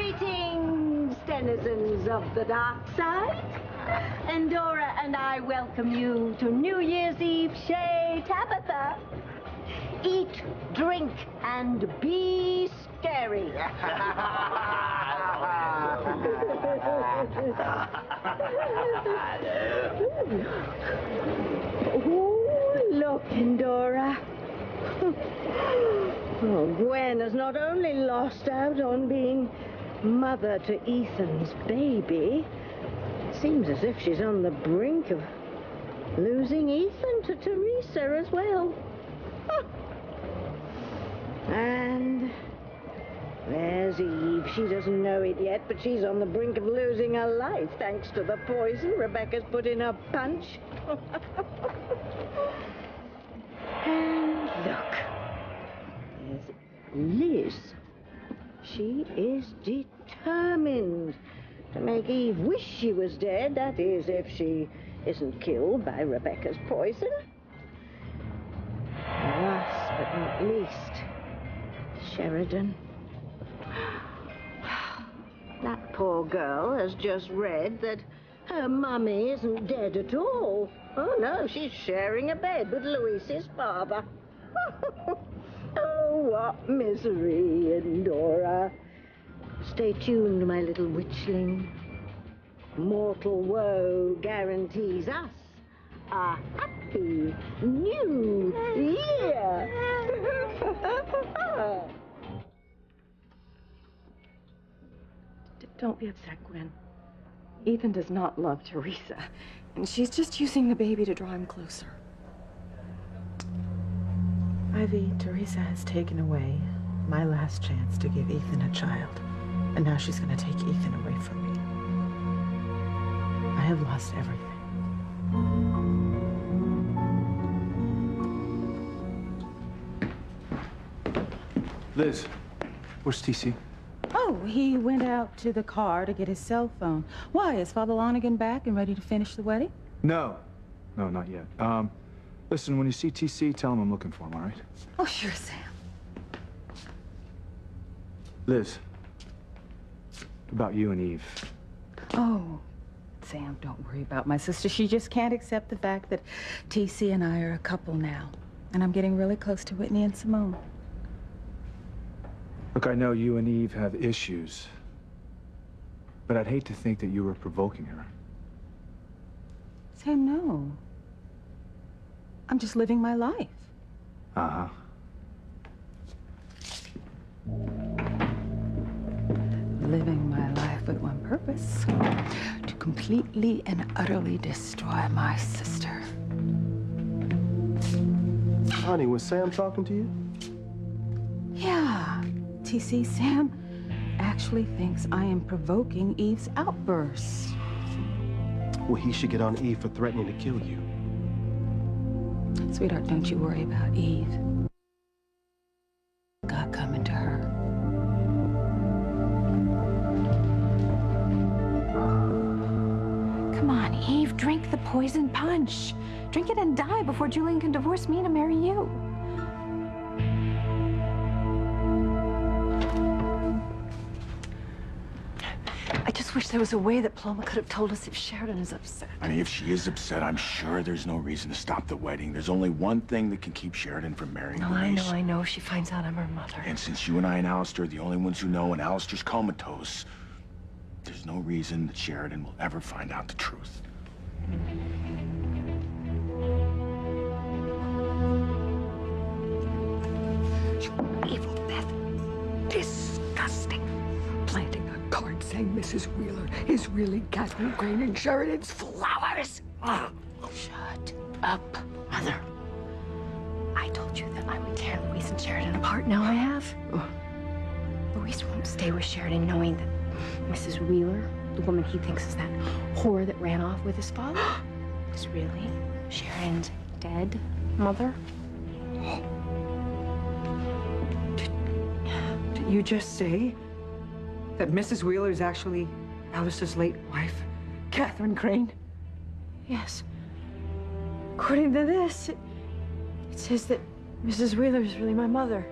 Greetings, denizens of the dark side. Endora and I welcome you to New Year's Eve Chez Tabitha. Eat, drink, and be scary. Oh, look, Endora. Oh, Gwen has not only lost out on being mother to Ethan's baby, it seems as if she's on the brink of losing Ethan to Teresa as well. And there's Eve. She doesn't know it yet, but she's on the brink of losing her life thanks to the poison Rebecca's put in her punch. And look, there's Liz. She is determined to make Eve wish she was dead. That is, if she isn't killed by Rebecca's poison. Last but not least, Sheridan. That poor girl has just read that her mummy isn't dead at all. Oh, no, she's sharing a bed with Louise's father. Oh, what misery, Endora. Stay tuned, my little witchling. Mortal woe guarantees us a happy new year. Don't be upset, Gwen. Ethan does not love Teresa, and she's just using the baby to draw him closer. Ivy, Teresa has taken away my last chance to give Ethan a child, and now she's going to take Ethan away from me. I have lost everything. Liz, where's TC? Oh, he went out to the car to get his cell phone. Why, is Father Lonigan back and ready to finish the wedding? No, not yet. Listen, when you see TC, tell him I'm looking for him, all right? Oh, sure, Sam. Liz, about you and Eve. Oh, Sam, don't worry about my sister. She just can't accept the fact that TC and I are a couple now. And I'm getting really close to Whitney and Simone. Look, I know you and Eve have issues, but I'd hate to think that you were provoking her. Sam, no. I'm just living my life. Uh-huh. Living my life with one purpose: to completely and utterly destroy my sister. Honey, was Sam talking to you? Yeah. TC, Sam actually thinks I am provoking Eve's outburst. Well, he should get on Eve for threatening to kill you. Sweetheart, don't you worry about Eve. God coming to her. Come on, Eve, drink the poison punch. Drink it and die before Julian can divorce me to marry you. I just wish there was a way that Paloma could have told us if Sheridan is upset. I mean, if she is upset, I'm sure there's no reason to stop the wedding. There's only one thing that can keep Sheridan from marrying Louise. I know. She finds out I'm her mother. And since you and I and Alistair are the only ones who know, and Alistair's comatose, there's no reason that Sheridan will ever find out the truth. Evil death. Disgusting. Planting a card saying Mrs. Wheeler is really Catherine Crane and Sheridan's flowers. Shut up, Mother. I told you that I would tear Louise and Sheridan apart. Now I have. Louise won't stay with Sheridan knowing that Mrs. Wheeler, the woman he thinks is that whore that ran off with his father, is really Sheridan's dead mother. Did you just say that Mrs. Wheeler is actually Alice's late wife, Catherine Crane? Yes. According to this, it says that Mrs. Wheeler is really my mother.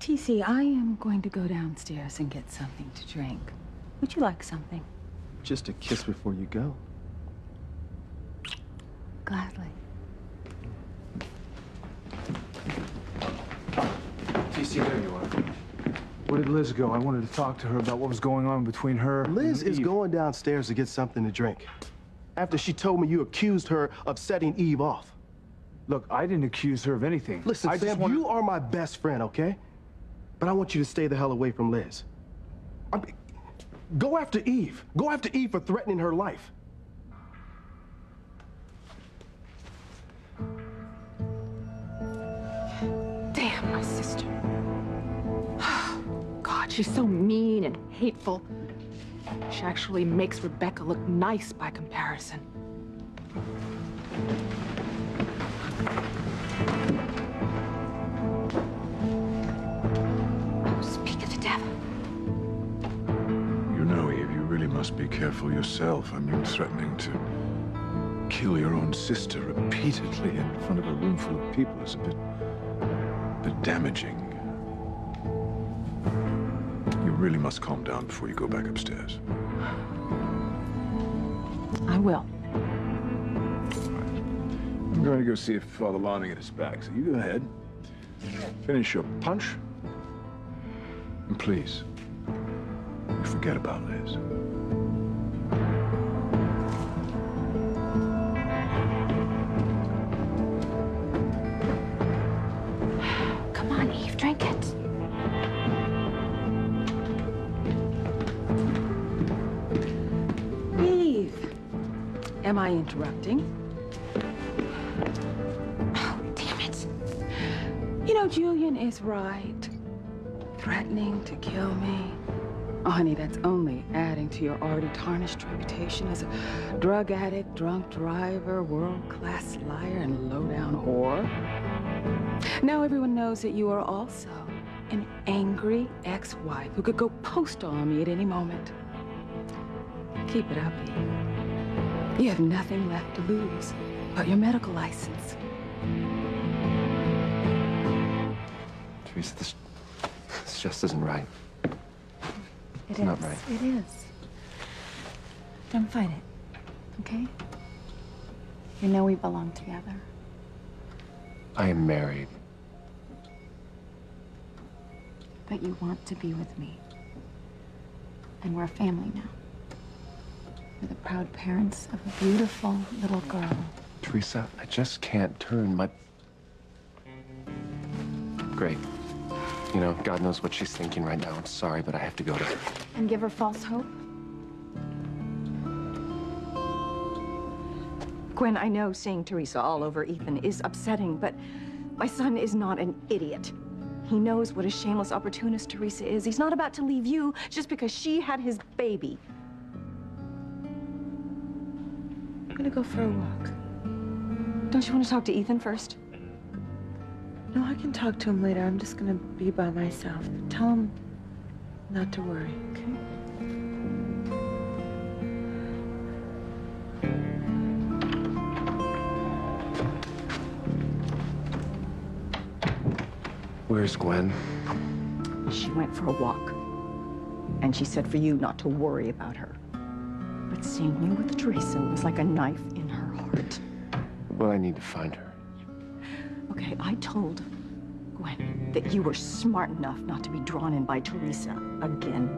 TC, I am going to go downstairs and get something to drink. Would you like something? Just a kiss before you go. Gladly. TC, there you are. Where did Liz go? I wanted to talk to her about what was going on between her Liz and is Eve. going downstairs to get something to drink. After she told me you accused her of setting Eve off. Look, I didn't accuse her of anything. Listen, I just Sam, wanted... you are my best friend, okay? But I want you to stay the hell away from Liz. Go after Eve. Go after Eve for threatening her life. Damn, my sister. God, she's so mean and hateful. She actually makes Rebecca look nice by comparison. Oh, speak of the devil. You know, Eve, you really must be careful yourself. I mean, threatening to kill your own sister repeatedly in front of a room full of people is a bit damaging. You really must calm down before you go back upstairs. I will. I'm going to go see if Father Lonergan is back, so you go ahead. Finish your punch. And please, you forget about Liz. Come on, Eve, drink it. Eve, am I interrupting? Oh, damn it. You know, Julian is right. Threatening to kill me. Oh, honey, that's only adding to your already tarnished reputation as a drug addict, drunk driver, world-class liar, and low-down whore. Now everyone knows that you are also an angry ex-wife who could go postal on me at any moment. Keep it up, Eve. You have nothing left to lose but your medical license. Teresa, this just isn't right. It Not right. It is. Don't fight it, okay? You know we belong together. I am married. But you want to be with me. And we're a family now. We're the proud parents of a beautiful little girl. Teresa, I just can't turn my... Great. You know, God knows what she's thinking right now. I'm sorry, but I have to go to her. And give her false hope? Gwen, I know seeing Teresa all over Ethan is upsetting, but my son is not an idiot. He knows what a shameless opportunist Teresa is. He's not about to leave you just because she had his baby. I'm gonna go for a walk. Don't you want to talk to Ethan first? No, I can talk to him later. I'm just gonna be by myself. Tell him not to worry, okay? Where's Gwen? She went for a walk. And she said for you not to worry about her. But seeing you with Teresa was like a knife in her heart. Well, I need to find her. Okay, I told Gwen that you were smart enough not to be drawn in by Teresa again.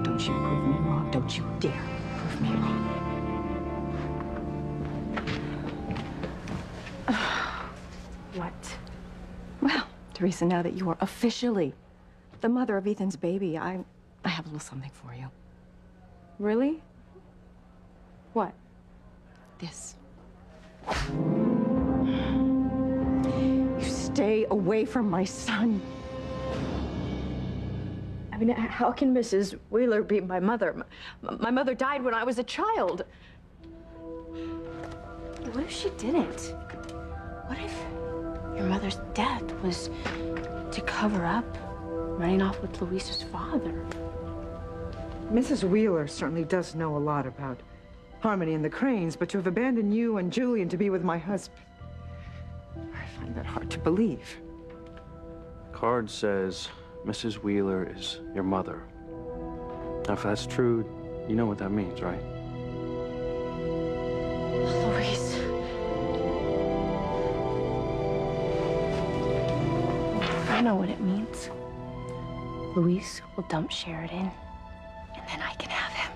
Don't you prove me wrong. Don't you dare prove me wrong. What? Well, Teresa, now that you are officially the mother of Ethan's baby, I have a little something for you. Really? What? This. You stay away from my son. I mean, how can Mrs. Wheeler be my mother? My mother died when I was a child. What if she didn't? What if your mother's death was to cover up running off with Luisa's father? Mrs. Wheeler certainly does know a lot about Harmony and the Cranes, but to have abandoned you and Julian to be with my husband, I find that hard to believe. card says Mrs. Wheeler is your mother. Now, if that's true, you know what that means, right? Luis. I know what it means. Luis will dump Sheridan, and then I can have him.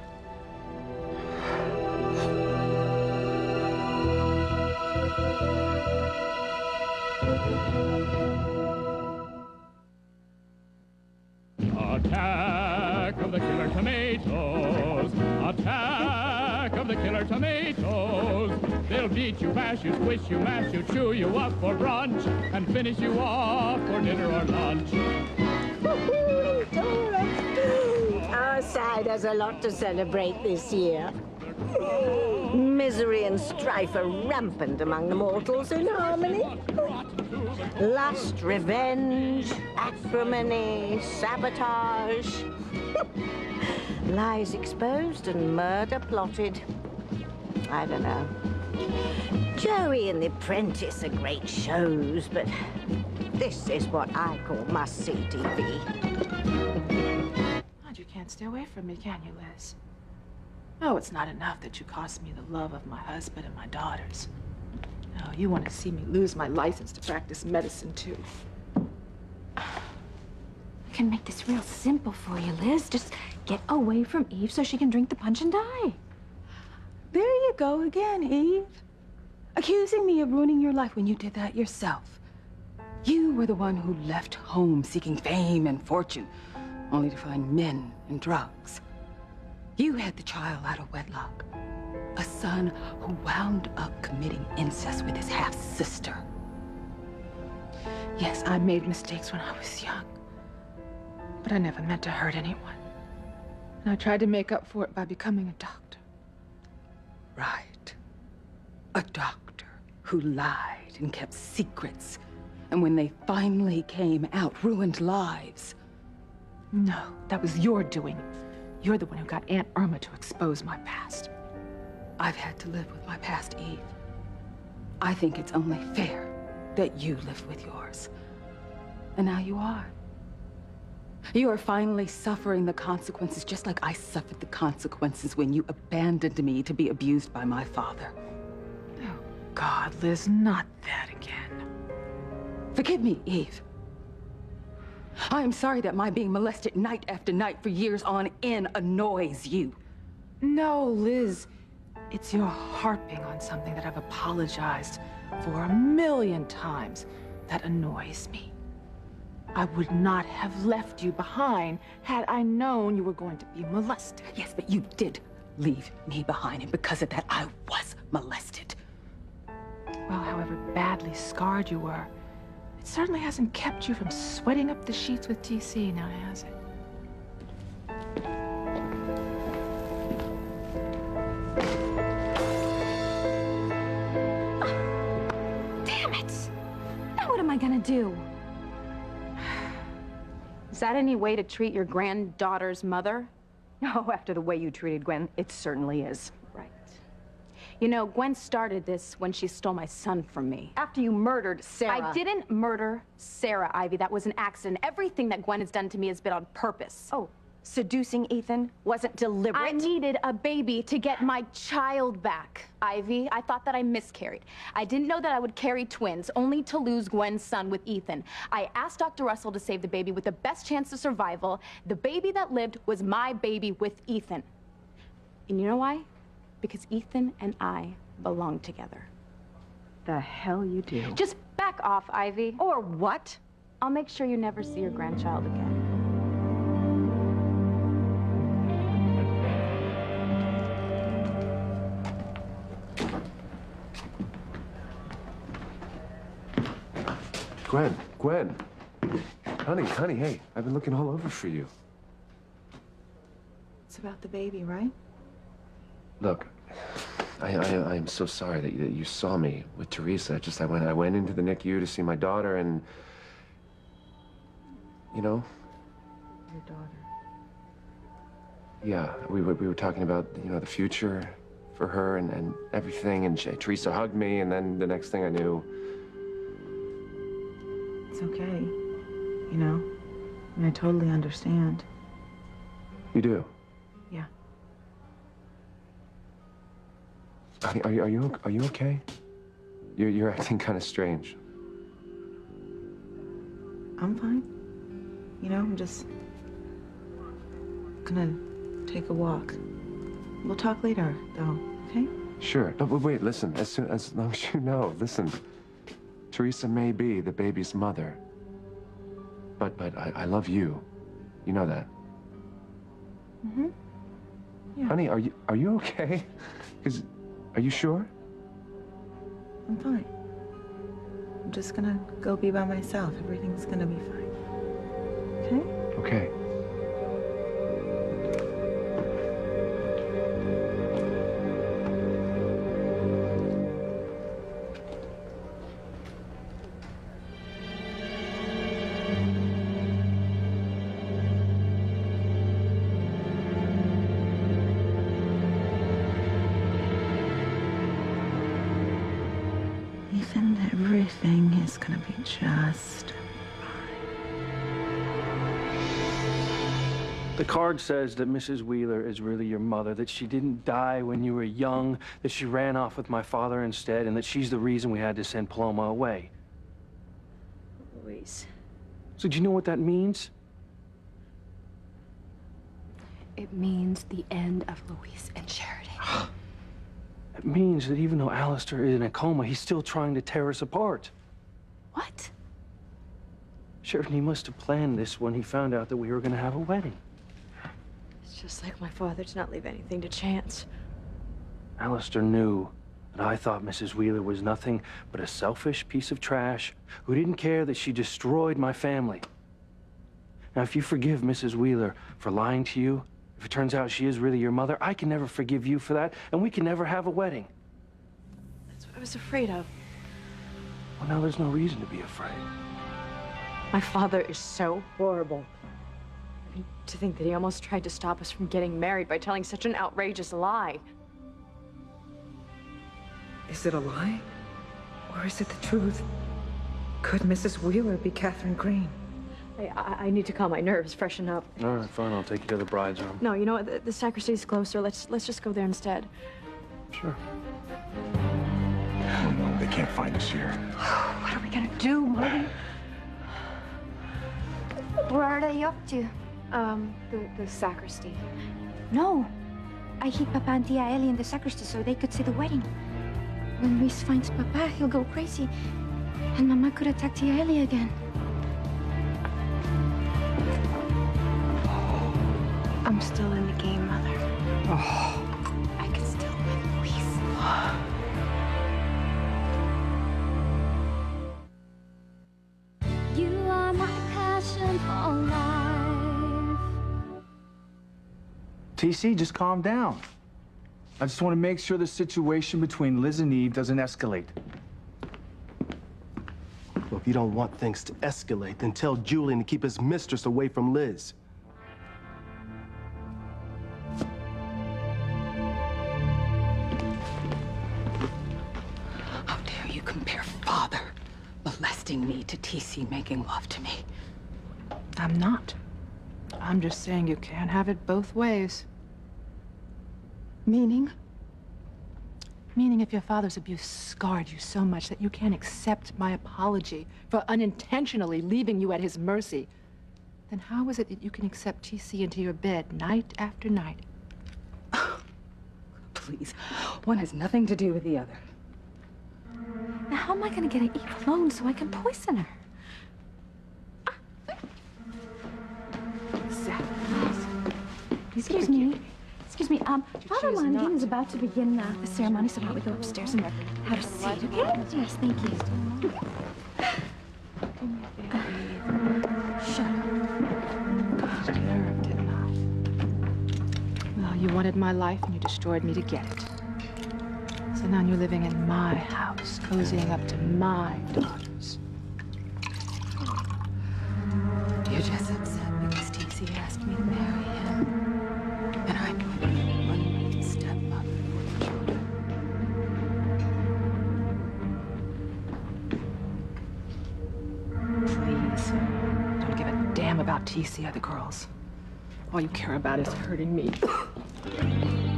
Attack of the killer tomatoes! Attack of the killer tomatoes! They'll beat you, bash you, squish you, mash you, chew you up for brunch, and finish you off for dinner or lunch. Our side has a lot to celebrate this year. Misery and strife are rampant among the mortals in harmony. Lust, revenge, acrimony, sabotage. Lies exposed and murder plotted. I don't know. Joey and The Apprentice are great shows, but this is what I call must-see TV. God, you can't stay away from me, can you, Liz? Oh, it's not enough that you cost me the love of my husband and my daughters. No, you want to see me lose my license to practice medicine, too. I can make this real simple for you, Liz. Just get away from Eve so she can drink the punch and die. There you go again, Eve. Accusing me of ruining your life when you did that yourself. You were the one who left home seeking fame and fortune, only to find men and drugs. You had the child out of wedlock. A son who wound up committing incest with his half-sister. Yes, I made mistakes when I was young, but I never meant to hurt anyone. And I tried to make up for it by becoming a doctor. Right. A doctor who lied and kept secrets, and when they finally came out, ruined lives. No, that was your doing. You're the one who got Aunt Irma to expose my past. I've had to live with my past, Eve. I think it's only fair that you live with yours. And now you are. You are finally suffering the consequences, just like I suffered the consequences when you abandoned me to be abused by my father. Oh, God, Liz, not that again. Forgive me, Eve. I am sorry that my being molested night after night for years on end annoys you. No, Liz. It's your harping on something that I've apologized for 1,000,000 times that annoys me. I would not have left you behind had I known you were going to be molested. Yes, but you did leave me behind, and because of that, I was molested. Well, however badly scarred you were, it certainly hasn't kept you from sweating up the sheets with TC, now has it? Damn it! Now what am I gonna do? Is that any way to treat your granddaughter's mother? No, after the way you treated Gwen, it certainly is. Right. You know, Gwen started this when she stole my son from me. After you murdered Sarah. I didn't murder Sarah, Ivy. That was an accident. Everything that Gwen has done to me has been on purpose. Oh, seducing Ethan wasn't deliberate? I needed a baby to get my child back, Ivy. I thought that I miscarried. I didn't know that I would carry twins, only to lose Gwen's son with Ethan. I asked Dr. Russell to save the baby with the best chance of survival. The baby that lived was my baby with Ethan. And you know why? Because Ethan and I belong together. The hell you do. Just back off, Ivy. Or what? I'll make sure you never see your grandchild again. Gwen. Honey, hey, I've been looking all over for you. It's about the baby, right? Look, I am so sorry that you saw me with Teresa. I went into the NICU to see my daughter, and you know. Your daughter. Yeah, we were talking about the future for her and everything, and Teresa hugged me, and then the next thing I knew. It's okay. you know? And I totally understand. You do? Yeah. Honey, are you okay? You're acting kind of strange. I'm fine. You know, I'm just gonna take a walk. We'll talk later, though, okay? Sure. No, but wait, listen. As long as you know, listen. Teresa may be the baby's mother, but I love you. You know that. Mm-hmm. Yeah. Honey, are you okay? Are you sure? I'm fine. I'm just gonna go be by myself. Everything's gonna be fine. Okay? Okay. Ethan, everything is gonna be just... The card says that Mrs. Wheeler is really your mother, that she didn't die when you were young, that she ran off with my father instead, and that she's the reason we had to send Paloma away. Luis. So do you know what that means? It means the end of Luis and Sheridan. It means that even though Alistair is in a coma, he's still trying to tear us apart. What? Sheridan, he must have planned this when he found out that we were going to have a wedding. It's just like my father to not leave anything to chance. Alistair knew that I thought Mrs. Wheeler was nothing but a selfish piece of trash who didn't care that she destroyed my family. Now, if you forgive Mrs. Wheeler for lying to you, if it turns out she is really your mother, I can never forgive you for that, and we can never have a wedding. That's what I was afraid of. Well, now there's no reason to be afraid. My father is so horrible. I mean, to think that he almost tried to stop us from getting married by telling such an outrageous lie. Is it a lie? Or is it the truth? Could Mrs. Wheeler be Catherine Green? I need to calm my nerves, freshen up. All right, fine. I'll take you to the bride's room. No, you know what? The sacristy's closer. Let's just go there instead. Sure. Oh, no, they can't find us here. What are we gonna do, Marty? Where are they up to? The sacristy. No. I hid Papa and Tia Ellie in the sacristy so they could see the wedding. When Luis finds Papa, he'll go crazy. And Mama could attack Tia Ellie again. I'm still in the game, Mother. Oh. I can still win, Luis. You are my passion for life. TC, just calm down. I just want to make sure the situation between Liz and Eve doesn't escalate. Well, if you don't want things to escalate, then tell Julian to keep his mistress away from Liz. How dare you compare father molesting me to TC making love to me? I'm not. I'm just saying you can't have it both ways. Meaning? Meaning if your father's abuse scarred you so much that you can't accept my apology for unintentionally leaving you at his mercy, then how is it that you can accept TC into your bed night after night? Please, one has nothing to do with the other. Now, how am I gonna get Eve alone so I can poison her? Excuse me. Excuse me, Father Landine is about to begin the ceremony, so why don't we go upstairs and have a seat, okay? Yes, thank you. Shut up. Well, you wanted my life and you destroyed me to get it. So now you're living in my house, cozying up to my daughters. You're just upset because TC asked me to marry him. And I'm going to be one stepmother for the children. Please, don't give damn about TC or the girls. All you care about is hurting me.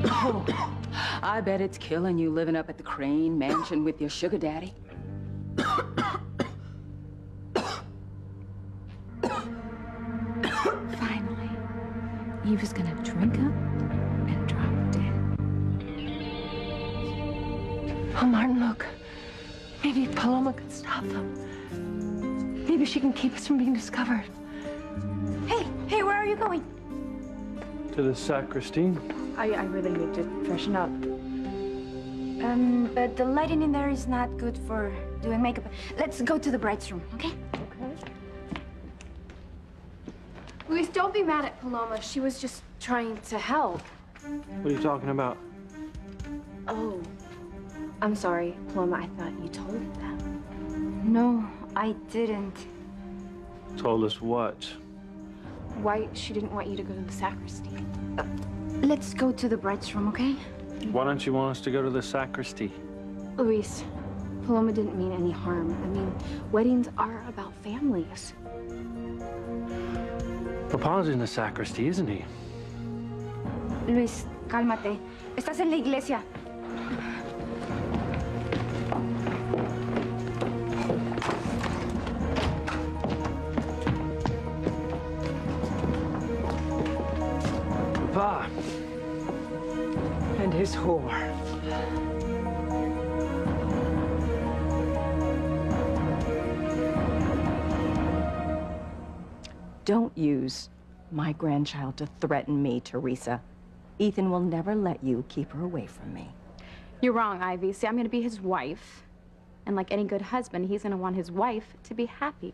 Oh, I bet it's killing you living up at the Crane Mansion with your sugar daddy. Finally, Eve is gonna drink up and drop dead. Oh, Martin, look. Maybe Paloma could stop them. Maybe she can keep us from being discovered. Hey, where are you going? To the sacristy. I really need to freshen up. But the lighting in there is not good for doing makeup. Let's go to the bride's room, okay? Luis, don't be mad at Paloma. She was just trying to help. What are you talking about? Oh, I'm sorry, Paloma. I thought you told them. No, I didn't. Told us what? Why she didn't want you to go to the sacristy. Let's go to the bride's room, okay? Why don't you want us to go to the sacristy? Luis, Paloma didn't mean any harm. I mean, weddings are about families. Papa's in the sacristy, isn't he? Luis, cálmate. Estás en la iglesia. Papa. And his whore. Don't use my grandchild to threaten me, Teresa. Ethan will never let you keep her away from me. You're wrong, Ivy. See, I'm gonna be his wife. And like any good husband, he's gonna want his wife to be happy.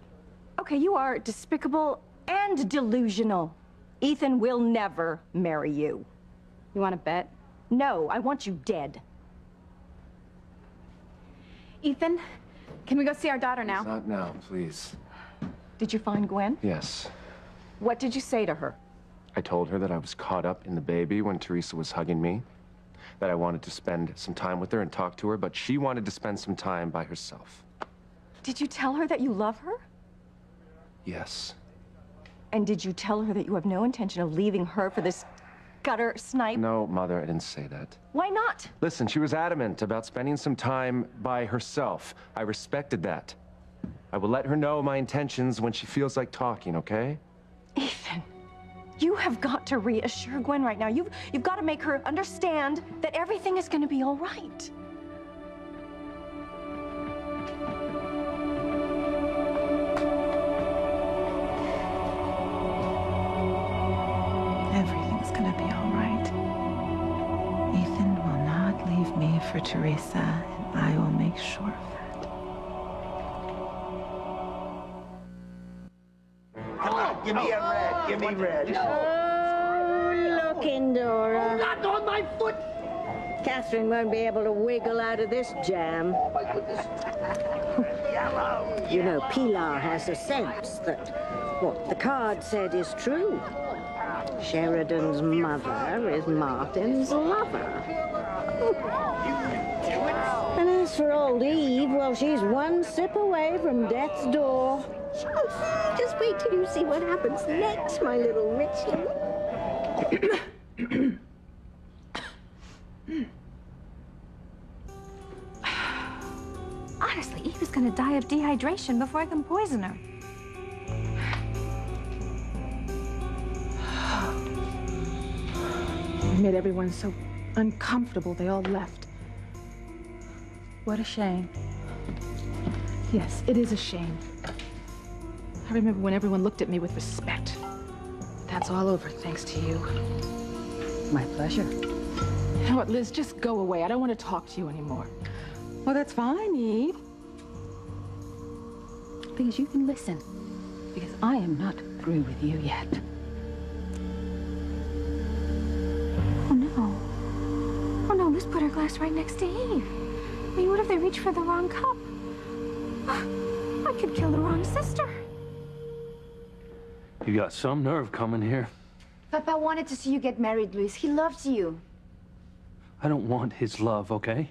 Okay, you are despicable and delusional. Ethan will never marry you. You wanna bet? No, I want you dead. Ethan, can we go see our daughter now? Not now, please. Did you find Gwen? Yes. What did you say to her? I told her that I was caught up in the baby when Teresa was hugging me, that I wanted to spend some time with her and talk to her, but she wanted to spend some time by herself. Did you tell her that you love her? Yes. And did you tell her that you have no intention of leaving her for this gutter snipe? No, Mother, I didn't say that. Why not? Listen, she was adamant about spending some time by herself. I respected that. I will let her know my intentions when she feels like talking, okay? Ethan, you have got to reassure Gwen right now. You've got to make her understand that everything is going to be all right. Everything's gonna be all right. Ethan will not leave me for Teresa, and I will make sure of that. Come on, give me a red. Give me red. Oh, look, Indora. Not on my foot. Catherine won't be able to wiggle out of this jam. Oh, my goodness. Yellow. You know, Pilar has a sense that what the card said is true. Sheridan's mother is Martin's lover. And as for old Eve, well, she's one sip away from death's door. Just wait till you see what happens next, my little Richie. Honestly, Eve is gonna die of dehydration before I can poison her. You made everyone so uncomfortable, they all left. What a shame. Yes, it is a shame. I remember when everyone looked at me with respect. That's all over thanks to you. My pleasure. You know what, Liz, just go away. I don't want to talk to you anymore. Well, that's fine, Eve. Because you can listen. Because I am not through with you yet. Oh no. Oh no, Liz put her glass right next to Eve. I mean, what if they reach for the wrong cup? I could kill the wrong sister. You got some nerve coming here. Papa wanted to see you get married, Luis. He loves you. I don't want his love, okay?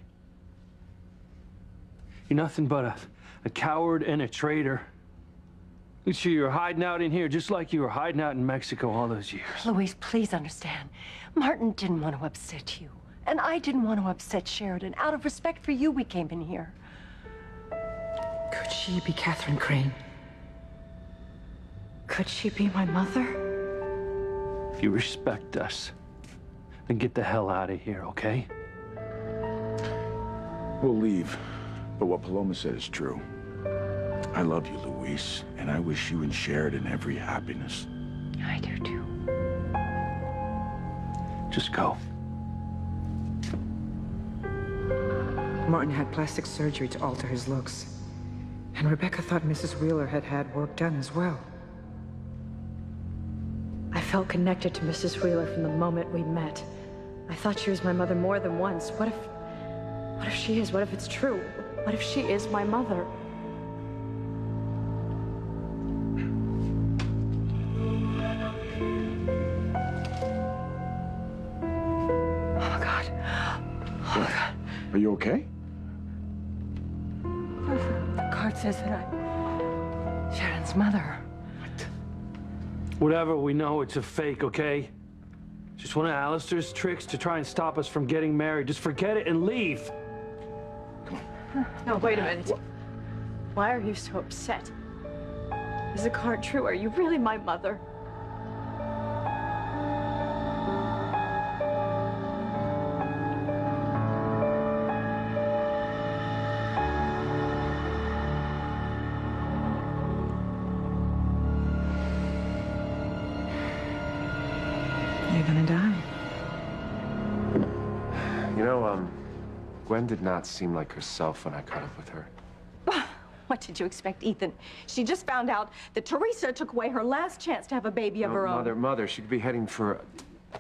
You're nothing but a coward and a traitor. So you're hiding out in here just like you were hiding out in Mexico all those years. Louise, please understand. Martin didn't want to upset you. And I didn't want to upset Sheridan. Out of respect for you, we came in here. Could she be Catherine Crane? Could she be my mother? If you respect us, then get the hell out of here, okay? We'll leave, but what Paloma said is true. I love you, Luis, and I wish you and Sheridan every happiness. I do too. Just go. Martin had plastic surgery to alter his looks. And Rebecca thought Mrs. Wheeler had had work done as well. I felt connected to Mrs. Wheeler from the moment we met. I thought she was my mother more than once. What if she is? What if it's true? What if she is my mother? Oh my God. Oh my God. Are you okay? The card says that I'm Sheridan's mother. Whatever, we know it's a fake, okay? Just one of Alistair's tricks to try and stop us from getting married. Just forget it and leave. No, wait a minute. Why are you so upset? Is the card true? Are you really my mother? You're gonna die. You know, Gwen did not seem like herself when I caught up with her. What did you expect, Ethan? She just found out that Teresa took away her last chance to have a baby of her own. Mother, she could be heading for,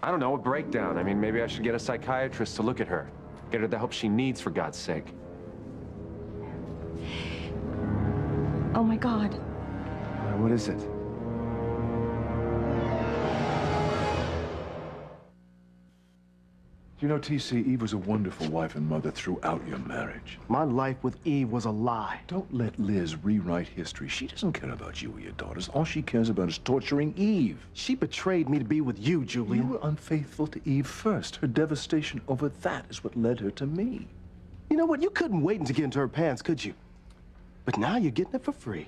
I don't know, a breakdown. I mean, maybe I should get a psychiatrist to look at her. Get her the help she needs, for God's sake. Oh, my God. What is it? You know, TC, Eve was a wonderful wife and mother throughout your marriage. My life with Eve was a lie. Don't let Liz rewrite history. She doesn't care about you or your daughters. All she cares about is torturing Eve. She betrayed me to be with you, Julian. You were unfaithful to Eve first. Her devastation over that is what led her to me. You know what? You couldn't wait to get into her pants, could you? But now you're getting it for free.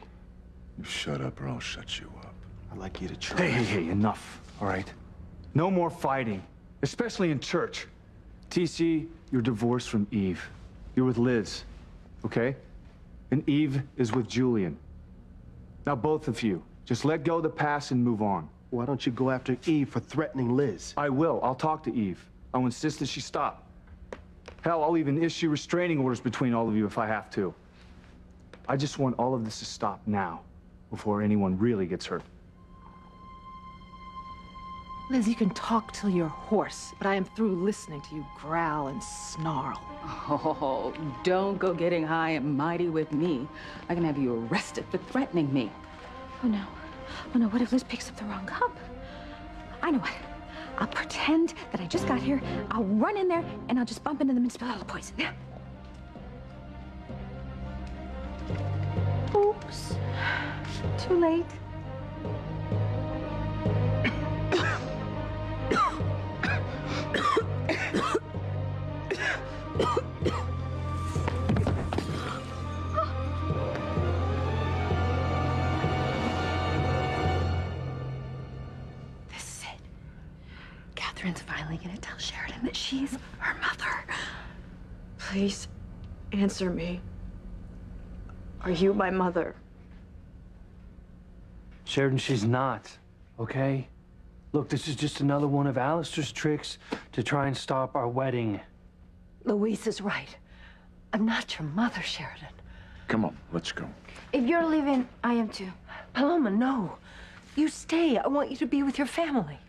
You shut up or I'll shut you up. I'd like you to try. Hey, enough, all right? No more fighting, especially in church. TC, you're divorced from Eve. You're with Liz, okay? And Eve is with Julian. Now, both of you, just let go of the past and move on. Why don't you go after Eve for threatening Liz? I will. I'll talk to Eve. I'll insist that she stop. Hell, I'll even issue restraining orders between all of you if I have to. I just want all of this to stop now, before anyone really gets hurt. Liz, you can talk till you're hoarse, but I am through listening to you growl and snarl. Oh, don't go getting high and mighty with me. I can have you arrested for threatening me. Oh, no. Oh, no. What if Liz picks up the wrong cup? I know what. I'll pretend that I just got here. I'll run in there, and I'll just bump into them and spill all the poison. Oops. Too late. This is it. Catherine's finally gonna tell Sheridan that she's her mother. Please, answer me. Are you my mother? Sheridan, she's not, okay? Look, this is just another one of Alistair's tricks to try and stop our wedding. Louise is right. I'm not your mother, Sheridan. Come on, let's go. If you're leaving, I am too. Paloma, no. You stay. I want you to be with your family.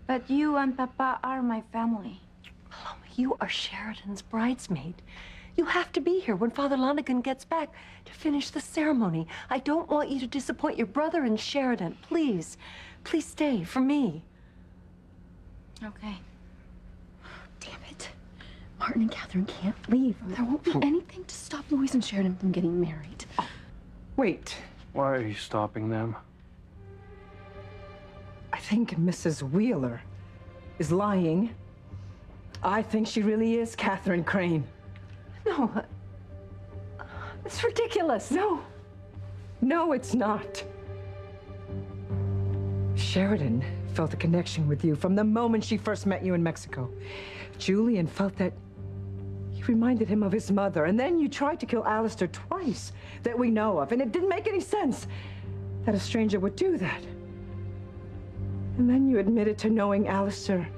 But you and Papa are my family. Paloma, you are Sheridan's bridesmaid. You have to be here when Father Lonergan gets back to finish the ceremony. I don't want you to disappoint your brother and Sheridan. Please. Please stay for me. Okay. Damn it. Martin and Catherine can't leave. There won't be anything to stop Louise and Sheridan from getting married. Wait. Why are you stopping them? I think Mrs. Wheeler is lying. I think she really is Catherine Crane. No. It's ridiculous. No. No, it's not. Sheridan felt a connection with you from the moment she first met you in Mexico. Julian felt that you reminded him of his mother, and then you tried to kill Alistair twice that we know of, and it didn't make any sense that a stranger would do that. And then you admitted to knowing Alistair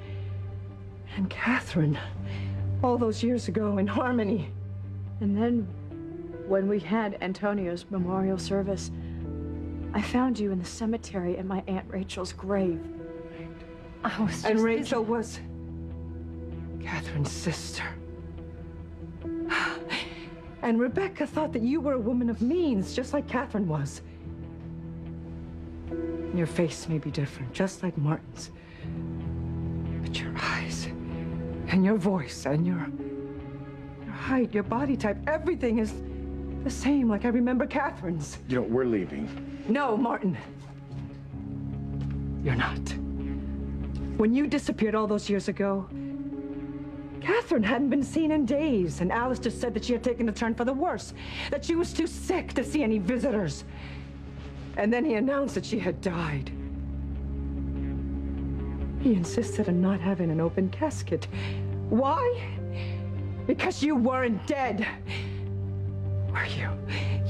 and Catherine all those years ago in Harmony. And then, when we had Antonio's memorial service, I found you in the cemetery at my Aunt Rachel's grave. I was just And Rachel was Catherine's sister. And Rebecca thought that you were a woman of means, just like Catherine was. Your face may be different, just like Martin's. But your eyes, and your voice, and your height, your body type, everything is the same, like I remember Catherine's. You know, we're leaving. No, Martin. You're not. When you disappeared all those years ago, Catherine hadn't been seen in days, and Alistair said that she had taken a turn for the worse, that she was too sick to see any visitors. And then he announced that she had died. He insisted on not having an open casket. Why? Because you weren't dead. Were you?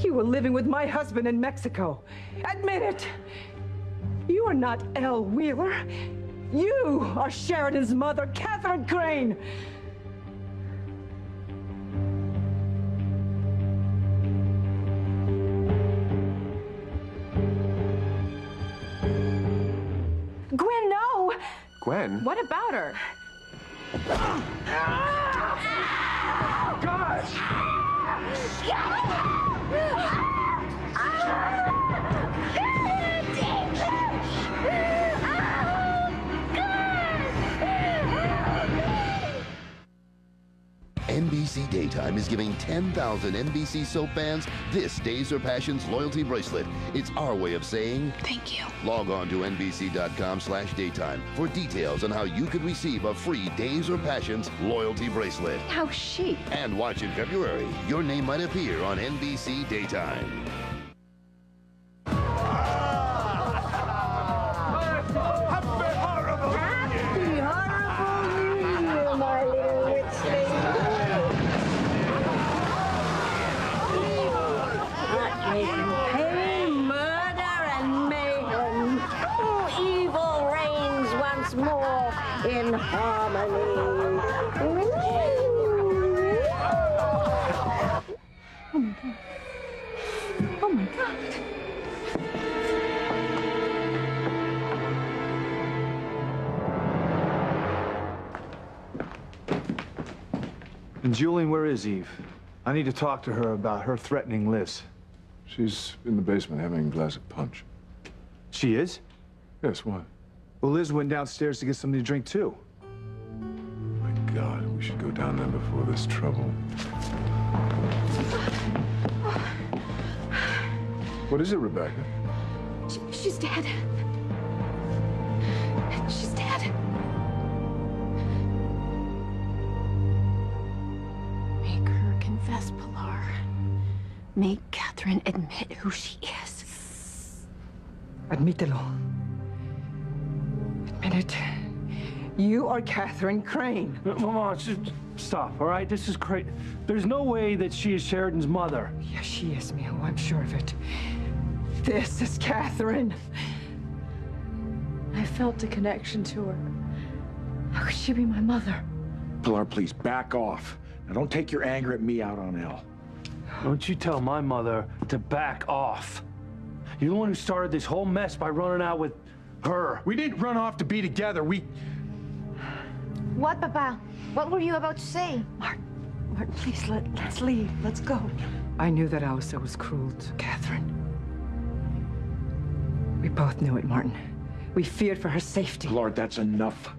You were living with my husband in Mexico. Admit it. You are not Elle Wheeler. You are Sheridan's mother, Catherine Crane. Gwen, no! Gwen? What about her? NBC Daytime is giving 10,000 NBC soap fans this Days or Passions loyalty bracelet. It's our way of saying thank you. Log on to NBC.com/daytime for details on how you could receive a free Days or Passions loyalty bracelet. How chic. And watch in February. Your name might appear on NBC Daytime. Pain, murder, and mayhem. Oh, evil reigns once more in harmony. Oh my God. Oh my God. And Julian, where is Eve? I need to talk to her about her threatening Liz. She's in the basement having a glass of punch. She is? Yes, why? Well, Liz went downstairs to get something to drink, too. My God, we should go down there before this trouble. What is it, Rebecca? She's dead. She's dead. Make her confess, Pilar. Make Catherine admit who she is. Admítelo. Admit it. You are Catherine Crane. Mama, stop, all right? This is crazy. There's no way that she is Sheridan's mother. Yes, she is, Mio. I'm sure of it. This is Catherine. I felt a connection to her. How could she be my mother? Pilar, please, back off. Now, don't take your anger at me out on Elle. Don't you tell my mother to back off. You're the one who started this whole mess by running out with her. We didn't run off to be together. What, Papa? What were you about to say? Martin, please, let's leave. Let's go. I knew that Alistair was cruel to Catherine. We both knew it, Martin. We feared for her safety. Lord, that's enough.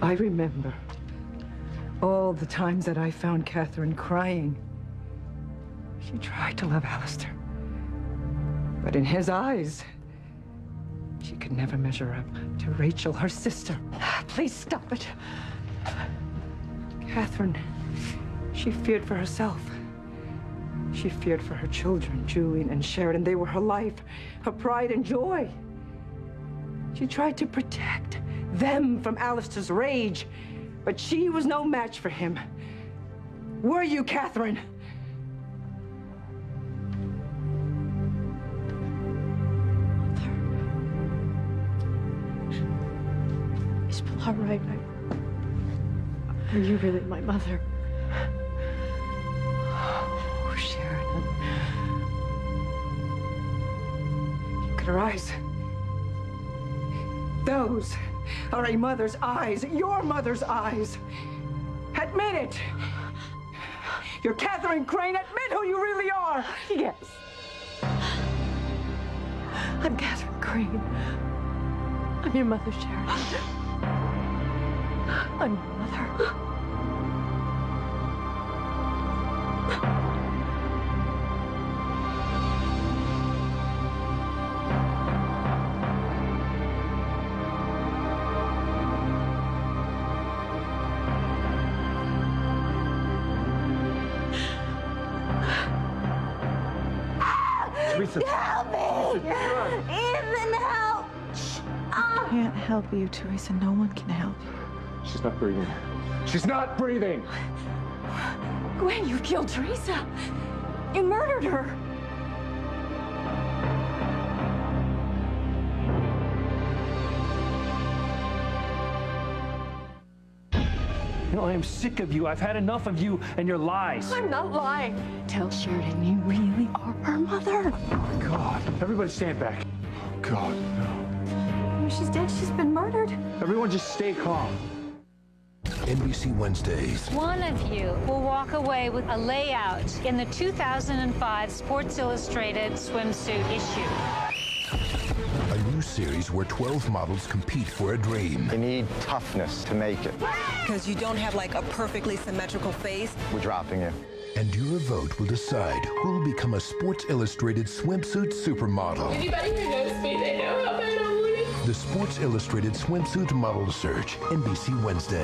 I remember all the times that I found Catherine crying She tried to love Alistair. But in his eyes, she could never measure up to Rachel, her sister. Please stop it. Catherine, she feared for herself. She feared for her children, Julian and Sheridan. They were her life, her pride and joy. She tried to protect them from Alistair's rage, but she was no match for him. Were you, Catherine? Is Pilar right? Are you really my mother? Oh, Sheridan. Look at her eyes. Those are a mother's eyes, your mother's eyes. Admit it. You're Catherine Crane. Admit who you really are. Yes. I'm Catherine Crane. I'm your mother, Sheridan. I'm your mother. Teresa. Help me! Ethan, help! I can't help you, Teresa. No one can help you. She's not breathing. She's not breathing! Gwen, you killed Teresa. You murdered her. You know, I am sick of you. I've had enough of you and your lies. I'm not lying. Tell Sheridan you really are her mother. Oh, God. Everybody stand back. Oh, God, no. She's dead. She's been murdered. Everyone just stay calm. NBC Wednesdays. One of you will walk away with a layout in the 2005 Sports Illustrated swimsuit issue. A new series where 12 models compete for a dream. You need toughness to make it. Because you don't have like a perfectly symmetrical face. We're dropping you. And your vote will decide who will become a Sports Illustrated swimsuit supermodel. Anybody who knows me, they know how bad I'm. The Sports Illustrated swimsuit model search, NBC Wednesday.